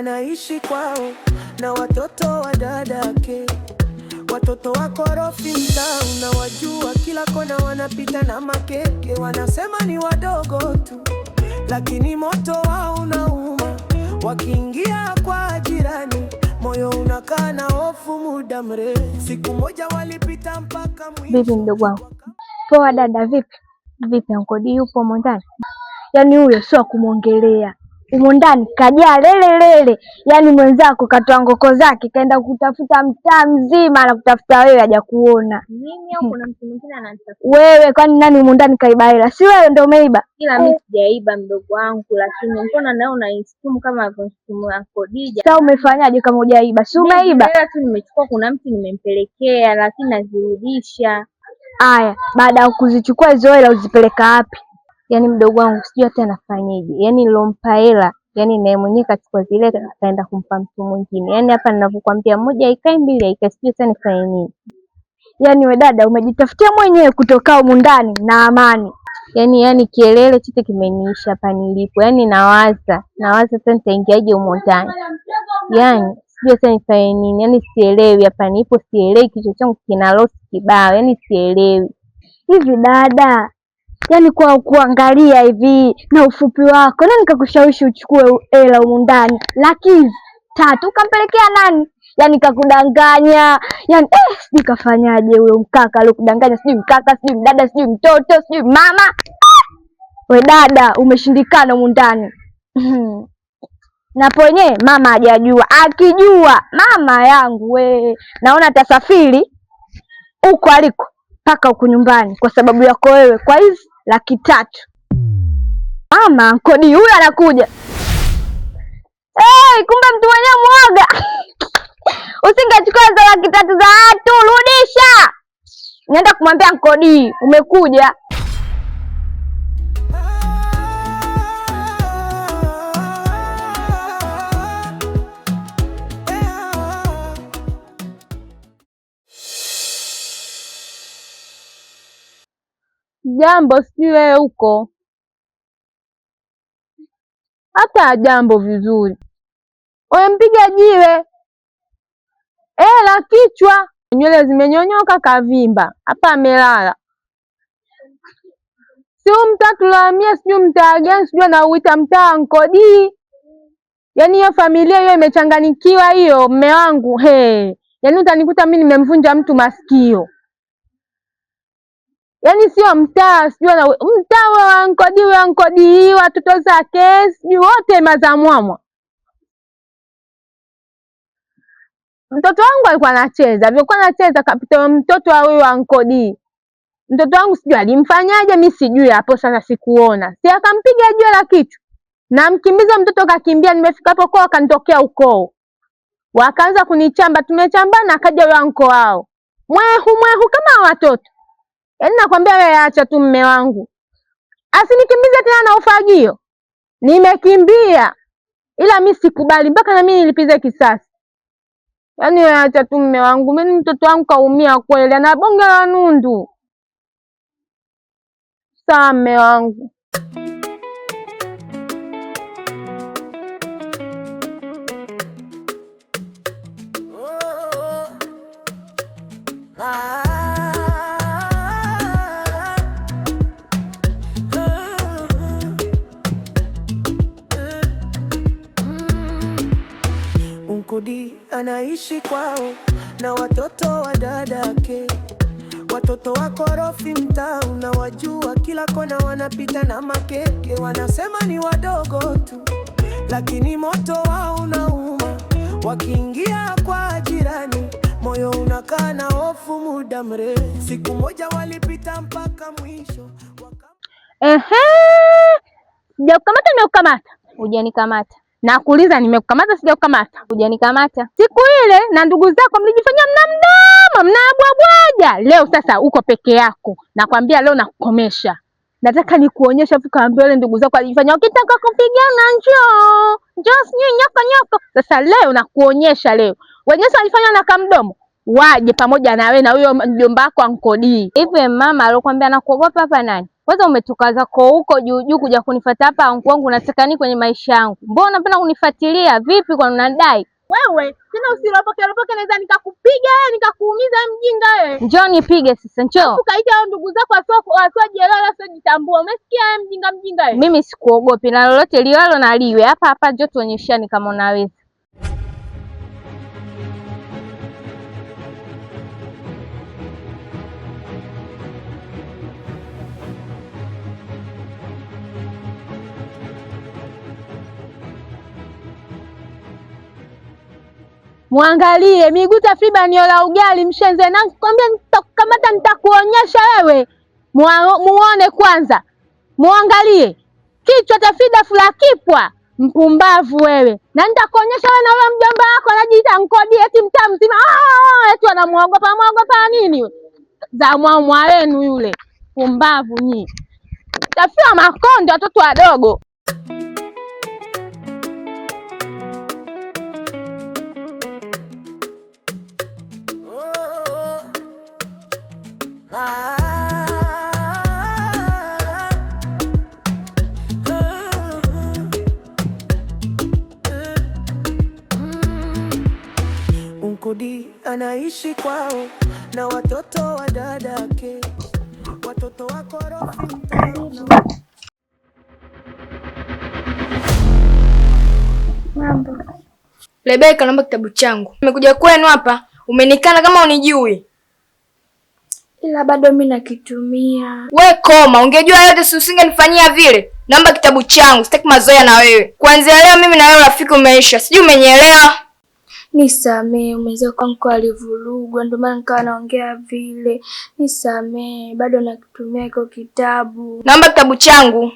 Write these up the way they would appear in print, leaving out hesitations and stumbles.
anaishi kwao na watoto wa dadake. Watoto wa korofi mtaa unawajua, kila kona wanapita na makeke. Wanasema ni wadogo tu, lakini moto wao unauma. Wakiingia kwa jirani, moyo unakaa na hofu muda mrefu. Siku moja walipita mpaka mwisho. Vipi mdogo wangu? Poa dada, vipi? Vipi Ankodi yupo mondani? Yaani huyo sio kumwongelea. Umo ndani kajaa lele. Yaani mwenzako katoa ngoko zake kaenda kutafuta mtaa mzima na kutafuta wewe hajakuona. Mimi au kuna mtu mwingine ananitafuta? Wewe kwani nani umo ndani kaiba hela? Si wewe ndio umeiba? Ila mimi sijaiba mdogo wangu, lakini mbona nawe unaisumu kama unasumu Ankodi? Sasa umefanyaje kama hujaiba? Si umeiba? Hela tu nimechukua, kuna mtu nimempelekea lakini nazirudisha. Aya, baada ya kuzichukua hizo hela uzipeleka wapi? Yaani mdogo wangu sijui hata nafanyaje. Yaani nilompa hela, yaani naye mwenyewe kachukua zile akaenda kumpa mtu mwingine. Yaani hapa ninavyokuambia moja ikae mbili ikae, sijui sana nifanye nini. Yaani we dada umejitafutia mwenyewe kutoka humu ndani na amani. Yaani kielele chote kimeniisha hapa nilipo. Yaani nawaza sasa nitaingiaje humu ndani. Yaani sijui sana nifanye nini. Yaani sielewi hapa nipo, sielewi, kichwa changu kina losi kibao. Yaani sielewi. Hivi dada, yaani kwa kuangalia hivi na ufupi wako, nani kakushawishi uchukue hela humu ndani? Laki 3 ukampelekea nani? Yaani kakudanganya. Yaani sijui kafanyaje huyo mkaka aliyokudanganya, sijui mkaka, sijui mdada, sijui mtoto, sijui mama. We dada umeshindikana humu ndani. Na ponye mama hajajua. Akijua mama yangu we, naona atasafiri huko aliko mpaka huku nyumbani kwa sababu yako wewe, kwa hizi laki 3. Mama Ankodi huyu anakuja. Kumbe mtu mwenyewe mwoga. Usingechukua hizo laki 3 za watu, rudisha. Nienda kumwambia Ankodi umekuja. Jambo, sijui wewe huko hata jambo vizuri. Umempiga jiwe la kichwa, nywele zimenyonyoka, kavimba hapa amelala. Sio mtaa tulohamia, sijui mtaa gani, sijui anauita mtaa Ankodi. Yaani hiyo familia hiyo imechanganikiwa hiyo, mme wangu. Yaani utanikuta mimi nimemvunja mtu masikio. Yaani sio mtaa, sijui mtaa wa Ankodi, watoto zake sijui wote mazamwamwa. Mtoto wangu alikuwa anacheza, kapita mtoto wa huyo Ankodi. Mtoto wangu sijui alimfanyaje, mimi sijui hapo sasa sikuona. Si akampiga jiwe la kichwa. Na mkimbiza mtoto kakimbia, nimefika hapo kwao akanitokea ukoo. Wakaanza kunichamba, tumechambana, akaja huyo anko wao. Mwehu kama watoto. Yaani nakwambia wewe acha tu mme wangu. Asinikimbize tena na ufagio. Nimekimbia. Ila mimi sikubali mpaka na mimi nilipize kisasi. Yaani wewe acha tu mme wangu. Mimi mtoto wangu kaumia kweli, ana bonge la nundu. Sawa mme wangu. Ankodi anaishi kwao na watoto wa dadake. Watoto wa korofi mtaa unawajua, kila kona wanapita na makeke. Wanasema ni wadogo tu, lakini moto wao unauma. Wakiingia kwa jirani, moyo unakaa na hofu muda mrefu. Siku moja walipita mpaka mwisho. Sijakukamata, nimekukamata. Hujanikamata. Nakuuliza nimekukamata, sijakukamata. Hujanikamata. Siku ile na ndugu zako mlijifanya mnamdama, mnabwabwaja. Leo sasa uko peke yako. Nakwambia leo nakukomesha. Nataka nikuonyesha kaambia wale ndugu zako alijifanya ukitaka kupigana njoo. Njoo sijui nyoko. Sasa leo nakuonyesha leo. Wenyewe walifanya na kamdomo. waje pamoja na wewe na huyo mjomba wako ankodii. Hivi mama alokuambia nakuogopa hapa nani? Kwanza umetoka zako huko juu kuja kunifuata hapa angu, unataka nini kwenye maisha yangu? Mbona unapenda kunifuatilia? Vipi kwa unadai? Wewe tena usiropoke, naweza nikakupiga wewe, nikakuumiza mjinga wewe. Njoo nipige sasa, njoo. Ukaita hao ndugu zako wasiojielewa wasiojitambua. Umesikia wewe mjinga wewe? Mimi sikuogopi na lolote liwalo na liwe. Hapa njoo tuonyeshane kama unaweza. Muangalie Miguta Friba niola ugali mshenze na kwambia nitakukamata nitakuonyesha wewe. Muone kwanza. Muangalie. Kichwa cha Frida fula kipwa. Mpumbavu wewe. Na nitakuonyesha wewe na wewe mjomba wako anajiita Nkodi eti mtaa mzima. Eti anamuogopa nini? Za mwa wenu yule. Pumbavu nyi. Tafia makonde watoto wadogo. Nkodi anaishi kwao na watoto wa dadake, watoto wa korofi mtaona. Mambo. Rebeka, naomba kitabu changu. Nimekuja kwenu hapa, umenikana kama unijui. Ila bado mimi nakitumia. We koma, ungejua yote si usingenifanyia vile. Naomba kitabu changu, sitaki mazoea na wewe. Kuanzia leo mimi na wewe rafiki umeisha. Sijui umenielewa? Nisamee, umeweza kwangu alivurugwa ndio maana nikawa naongea vile. Nisamee, bado nakitumia iko kitabu. Naomba kitabu changu.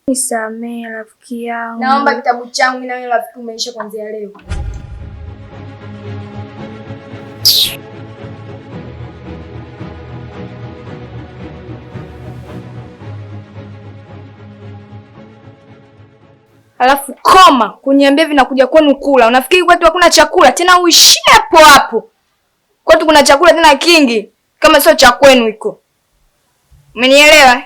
Nisamee rafiki yangu. Naomba kitabu changu, mimi na wewe rafiki umeisha kuanzia leo. Alafu koma kuniambia vinakuja kwenu kula. Unafikiri kwetu hakuna chakula? Tena uishie hapo hapo. Kwetu kuna chakula tena kingi, kama sio cha kwenu iko. Umenielewa?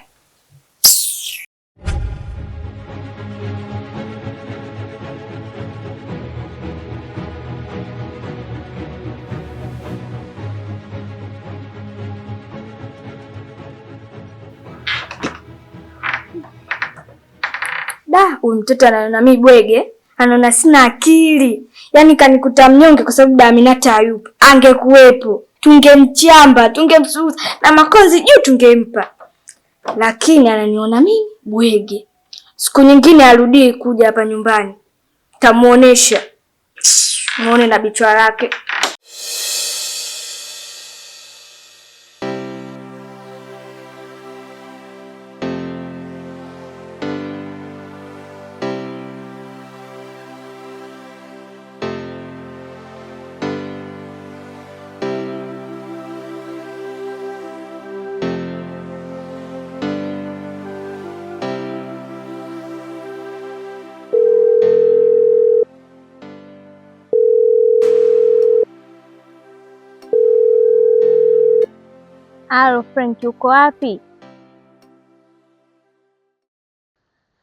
Huyu mtoto anaona mimi bwege, anaona sina akili. Yaani kanikuta mnyonge kwa sababu Aminata hayupo. Angekuwepo, tungemchamba, tungemsuza na makonzi juu tungempa. Lakini ananiona mimi bwege. Siku nyingine arudii kuja hapa nyumbani. Tamuonesha. Muone na bichwa lake. Halo Frank, uko wapi?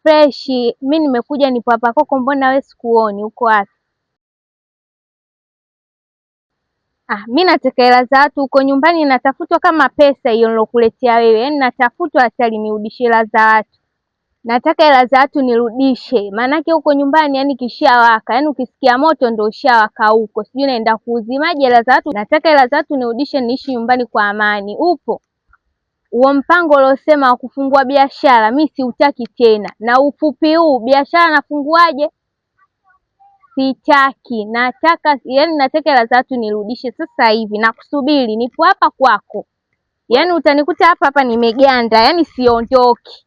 Freshi, mimi nimekuja nipo hapa kwako, mbona wewe sikuoni? Uko wapi? Mimi nataka hela za watu huko nyumbani, natafutwa kama pesa hiyo nilokuletea wewe. Yaani natafutwa hata nirudishe hela za watu. Nataka hela za watu nirudishe. Maanake huko nyumbani yani kishawaka. Yaani ukisikia moto ndio ushawaka huko. Sijui naenda kuuzimaje hela za watu. Nataka hela za watu nirudishe niishi nyumbani kwa amani. Upo? Huo mpango uliosema wa kufungua biashara mimi siutaki tena. Na ufupi huu biashara nafunguaje? Sitaki. Nataka hela za watu nirudishe sasa hivi. Nakusubiri, nipo hapa kwako. Yaani utanikuta hapa nimeganda, yaani siondoki.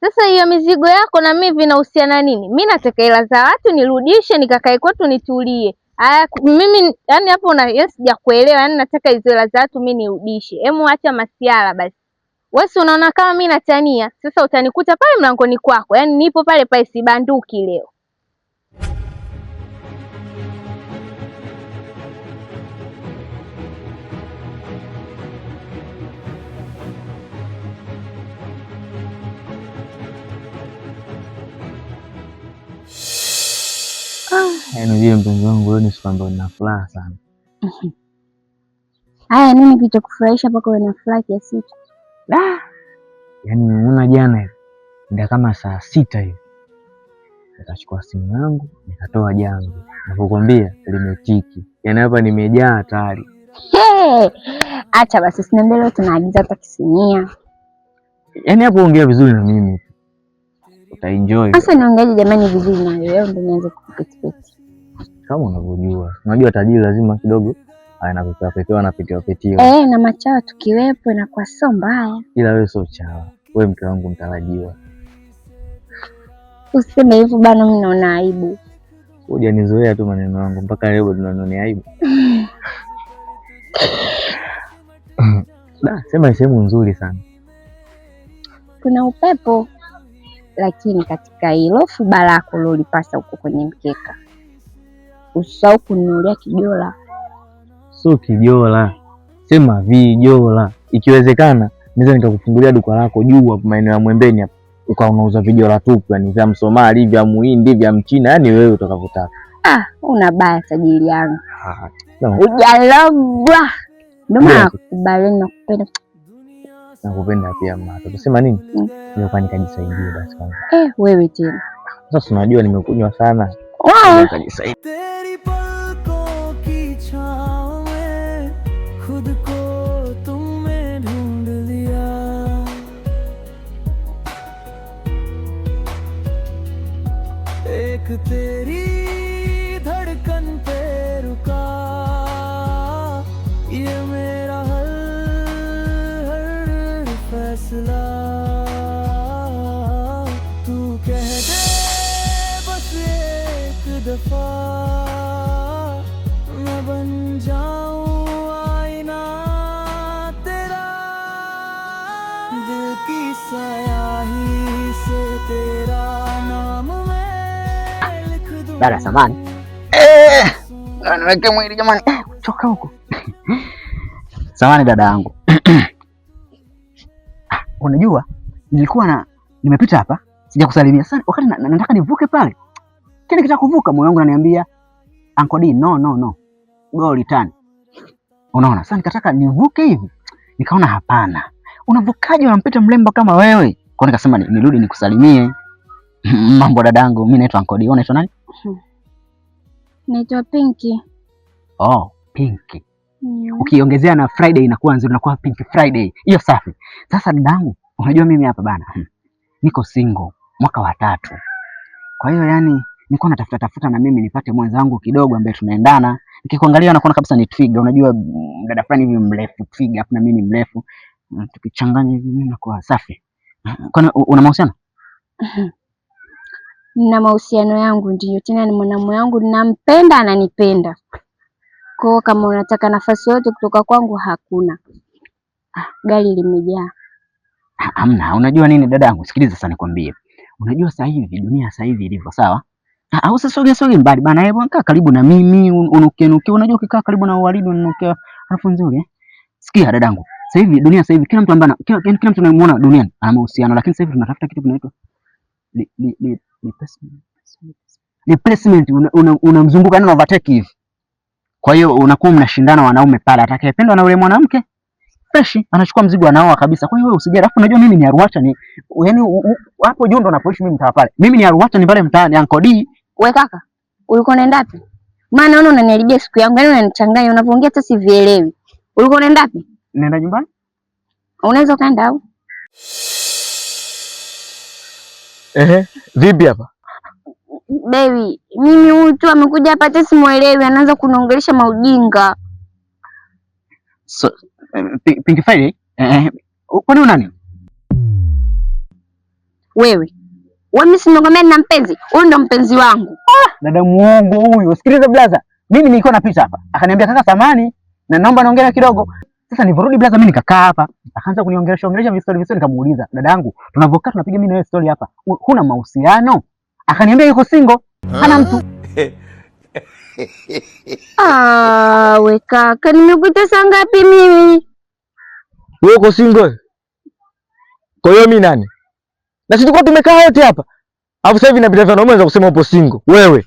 Sasa hiyo mizigo yako na mimi vinahusiana nini? Mimi nataka hela za watu nirudishe, nikakae kwetu nitulie. Mimi yani hapo sijakuelewa, yani nataka hizo hela za watu mimi nirudishe. Hemu acha masiala basi. Wewe si unaona kama mimi natania? Sasa utanikuta pale mlangoni kwako. Yaani nipo pale pale sibanduki leo. Yaani vile mpenzi wangu leo ni siku ambayo nina furaha sana. Haya, nini kilichokufurahisha mpaka uwe na furaha kiasi hicho? Yaani nimeona jana hivi ndio kama saa 6 hivi. Nikachukua simu yangu nikatoa jambo. Nakukwambia limetiki. Yaani hapa nimejaa hatari. Acha basi usiniambie leo tunaagiza hata kisinia. Yaani hapo ongea vizuri na mimi. Utaenjoy. Sasa niongee jamani vizuri na wewe ndio nianze kupetipeti. Kama unavyojua. Unajua tajiri lazima kidogo anapepewa na petiwa. Na machawa tukiwepo inakuwa sio mbaya. Ila wewe sio chawa. Wewe mke wangu mtarajiwa. Useme hivyo bana, mimi naona aibu. Hujanizoea tu maneno yangu mpaka leo tunaona aibu. Sema ni sehemu nzuri sana. Kuna upepo lakini katika hilo fuba lako lolipasa huko kwenye mkeka. Usisahau kununulia kijola. Sio kijola. Sema vijola. Ikiwezekana naweza nikakufungulia duka lako juu hapo maeneo ya Mwembeni hapo. Ukawa unauza vijola tupu, yani vya Msomali, vya Muhindi, vya Mchina, yani wewe utakavyotaka. Una baya tajiri yangu. Ujalogwa. Ndio maana nakubali na kupenda. Nakupenda pia mama. Tusema nini? Ndio nikajisaidie basi kwanza. Wewe tena. Sasa unajua nimekunywa sana. Nikajisaidia. तेरी पलकों की छाँव में खुद को तुमने ढूंढ लिया एक तेरी धड़कन पे रुका ये मेरा हर फैसला तू कह दे बस एक दफा मैं बन जाऊं आईना तेरा दिल की स्याही से तेरा नाम मैं लिख दूं. Dada samani. Niweke mwili jamani. Choka huko. Samani dada yangu. Unajua nilikuwa nimepita hapa sijakusalimia sana wakati nataka nivuke pale. Kile kitaka kuvuka moyo wangu unaniambia Uncle D no. Go return. Unaona? Sasa nikataka nivuke hivi. Nikaona hapana. Unavukaje unampita mrembo kama wewe? Kwa nikasema nirudi nikusalimie. Mambo dadangu, mimi naitwa Uncle D. Unaitwa nani? Naitwa Pinky. Oh, Pinky. Ukiongezea na Friday inakuwa nzuri, inakuwa Pinky Friday. Hiyo safi. Sasa dadangu, unajua mimi hapa bana. Niko single mwaka wa 3. Kwa hiyo yani nilikuwa natafuta na mimi nipate mwenzangu kidogo ambaye tunaendana. Nikikuangalia nakuona kabisa ni twiga. Unajua dada fulani hivi mrefu twiga, afu na mimi mrefu. Tukichanganya hivi mimi nakuwa safi. Kwani una mahusiano? Nina mahusiano yangu ndio. Tena ni mwanamume wangu ninampenda, ananipenda. Kwa kama unataka nafasi yote kutoka kwangu hakuna. Gari limejaa. Hamna. Unajua nini dadangu? Sikiliza sasa nikwambie. Unajua sasa hivi dunia sasa hivi ilivyo, sawa? Au sasa soge mbali bana, hebu kaa karibu na mimi unuke. Unajua ukikaa karibu na waridi unuke harufu nzuri. Sikia dadangu. Sasa hivi dunia sasa hivi kila mtu ambaye kila mtu anayemuona duniani ana mahusiano, lakini sasa hivi tunatafuta kitu kinaitwa replacement. Unamzunguka na overtake hivi. Kwa hiyo unakuwa mnashindana wanaume pale, atakayependwa na yule mwanamke fresh anachukua mzigo anaoa kabisa. Kwa hiyo wewe usijali. Alafu unajua mimi ni Arusha, ni yani hapo Jondo napoishi mimi mtaa pale. Mimi ni Arusha, ni pale mtaani Uncle D. Wewe kaka, ulikuwa unaenda wapi? Maana naona unaniharibia siku yangu, yani unanichanganya, unavyoongea hata sivielewi. Ulikuwa unaenda wapi? Naenda nyumbani. Unaweza kaenda au? Vipi hapa? Baby, mimi huyu tu amekuja hapa hata simuelewi, anaanza kuniongelesha maujinga. So, Pinky Friday? Kwani una nini? Wewe mimi simekwambia nina mpenzi. Huyu ndo mpenzi wangu. Dada muongo huyu. Sikiliza blaza. Mimi nilikuwa napita hapa. Akaniambia kaka samani na naomba naongea kidogo. Sasa nilivorudi blaza, mimi nikakaa hapa, akaanza kuniongelesha vistori, nikamuuliza, dadangu, tunavokaa tunapiga mimi na wewe story hapa, huna mahusiano? Akaniambia yuko single, hana mtu. We kaka, nimekuita saa ngapi mimi? Wewe uko single? Kwa hiyo mimi nani? Na sisi tulikuwa tumekaa wote hapa. Alafu sasa hivi inabidi wanaume waanze kusema upo single. Wewe.